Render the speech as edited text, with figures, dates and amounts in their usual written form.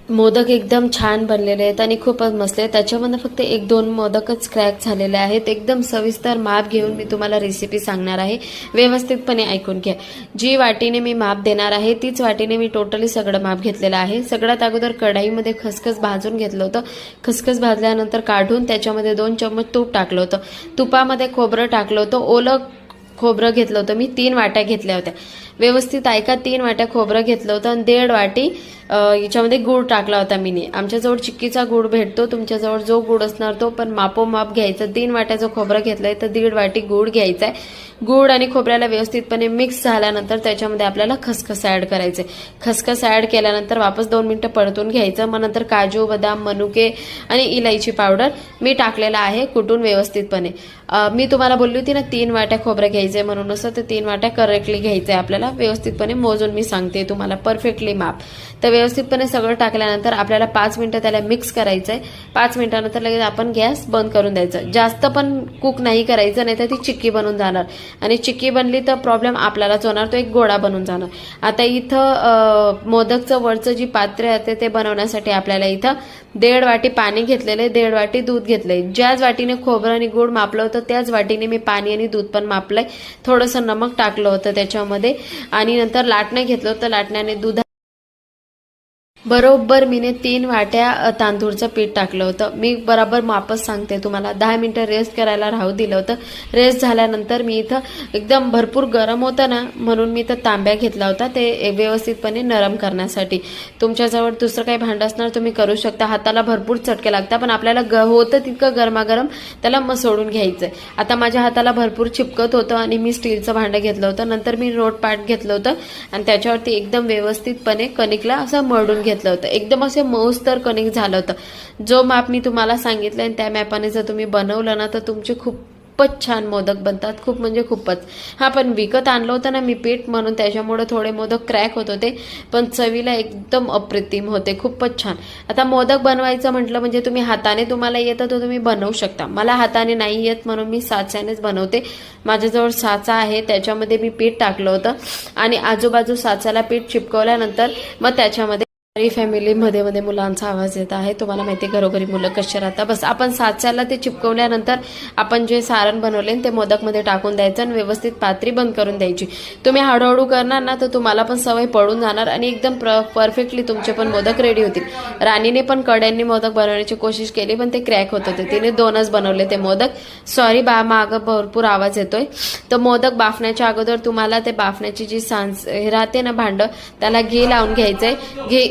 मोदक एकदम छान बनलेले आहेत आणि खूपच मस्त आहे। त्याच्यामध्ये फक्त 1-2 मोदकच क्रॅक झालेले आहेत। एकदम सविस्तर माप घेऊन मी तुम्हाला रेसिपी सांगणार आहे, व्यवस्थितपणे ऐकून घ्या। जी वाटीने मी माप देणार आहे तीच वाटीने मी टोटली सगळं माप घेतलेलं आहे। सगळ्यात अगोदर कढईमध्ये खसखस भाजून घेतलं होतं। खसखस भाजल्यानंतर काढून त्याच्यामध्ये 2 चम्मच तूप टाकलं होतं। तुपामध्ये खोबरं टाकलं होतं। ओलं खोबरं घेतलं होतं मी, 3 वाट्या घेतल्या होत्या। व्यवस्थित ऐका, 3 वाट्या खोबरं घेतलं होतं आणि 1.5 वाटी याच्यामध्ये गूळ टाकला होता मीने। आमच्याजवळ चिक्कीचा गूळ भेटतो, तुमच्याजवळ जो गूळ असणार तो, पण मापोमाप घ्यायचं। 3 वाट्याचं खोबरं घेतलंय तर 1.5 वाटी गूळ घ्यायचा आहे। गूळ आणि खोबऱ्याला व्यवस्थितपणे मिक्स झाल्यानंतर त्याच्यामध्ये आपल्याला खसखस ऍड करायचे। खसखस ऍड केल्यानंतर वापस 2 मिनिटं परतून घ्यायचं। मग नंतर काजू, बदाम, मनुके आणि इलायची पावडर मी टाकलेला आहे कुटून व्यवस्थितपणे। मी तुम्हाला बोलली होती ना 3 वाट्या खोबरं घ्यायचंय म्हणून, असं तर 3 वाट्या करेक्टली घ्यायचंय आपल्याला। व्यवस्थितपणे मोजून मी सांगते तुम्हाला परफेक्टली माप। तर व्यवस्थितपणे सगळं टाकल्यानंतर आपल्याला 5 मिनिटं त्याला मिक्स करायचंय। 5 मिनिटानंतर लगेच आपण गॅस बंद करून द्यायचं। जास्त पण कुक नाही करायचं, नाही तर ती चिक्की बनून जाणार आणि चिक्की बनली तर प्रॉब्लेम आपल्यालाच होणार, तो एक गोळा बनून जाणार। आता इथं मोदकचं वरचं जी पात्र आहे ते बनवण्यासाठी आपल्याला इथं 1.5 वाटी पाणी घेतलेलं आहे, 1.5 वाटी दूध घेतलंय। ज्याच वाटीने खोबरं आणि गूळ मापलं होतं त्याच वाटीने मी पाणी आणि दूध पण मापलंय। थोडंसं नमक टाकलं होतं त्याच्यामध्ये आणि नंतर लाटणं घेतलं होतं। लाटण्याने दूध बरोबर मीने 3 वाट्या तांदूळचं पीठ टाकलं होतं। मी बरोबर मापच सांगते तुम्हाला। 10 मिनिटं रेस्ट करायला राहू दिलं होतं। रेस्ट झाल्यानंतर मी इथं एकदम भरपूर गरम होतं ना, म्हणून मी इथं तांब्या घेतला होता ते व्यवस्थितपणे नरम करण्यासाठी। तुमच्याजवळ दुसरं काही भांडं असणार तुम्ही करू शकता। हाताला भरपूर चटके लागतात, पण आपल्याला होतं तितकं गरमागरम त्याला मग सोडून घ्यायचंय। आता माझ्या हाताला भरपूर चिपकत होतं आणि मी स्टीलचं भांडं घेतलं होतं। नंतर मी रोटपाट घेतलं होतं आणि त्याच्यावरती एकदम व्यवस्थितपणे कणिकला असं मळून घेतलं होतं। एकदम असे मऊस्तर कणिक झालं होतं। जो माप मी तुम्हाला सांगितलं आणि त्या मापाने जर तुम्ही बनवलं ना तर तुमचे खूपच छान मोदक बनतात, खूप म्हणजे खूपच। हा, पण विकत आणलं होतं ना मी पीठ, म्हणून त्याच्यामुळे थोडे मोदक क्रॅक होत होते, पण चवीला एकदम अप्रतिम होते, खूपच छान। आता मोदक बनवायचं म्हटलं म्हणजे तुम्ही हाताने तुम्हाला येतं तर तुम्ही बनवू शकता। मला हाताने नाही येत म्हणून मी साच्यानेच बनवते। माझ्याजवळ साचा आहे, त्याच्यामध्ये मी पीठ टाकलं होतं आणि आजूबाजू साच्याला पीठ चिपकवल्यानंतर मग त्याच्यामध्ये फॅमिली मध्ये मध्ये मुलांचा आवाज येत आहे। तुम्हाला माहिती आहे घरोघरी मुलं कशी राहतात। बस आपण साच्याला ते चिपकवल्यानंतर आपण जे सारण बनवले ते मोदक मध्ये टाकून द्यायचं आणि व्यवस्थित पात्री बंद करून द्यायची। तुम्ही हळूहळू करणार ना तर तुम्हाला पण सवय पडून जाणार आणि एकदम परफेक्टली तुमचे पण मोदक रेडी होतील। राणीने पण कड्यांनी मोदक बनवण्याची कोशिश केली, पण ते क्रॅक होत होते। तिने 2च बनवले ते मोदक। सॉरी बा, मागं भरपूर आवाज येतोय। तर मोदक बाफण्याच्या अगोदर तुम्हाला ते बाफण्याची जी हे राहते ना भांड, त्याला घी लावून घ्यायचंय। घी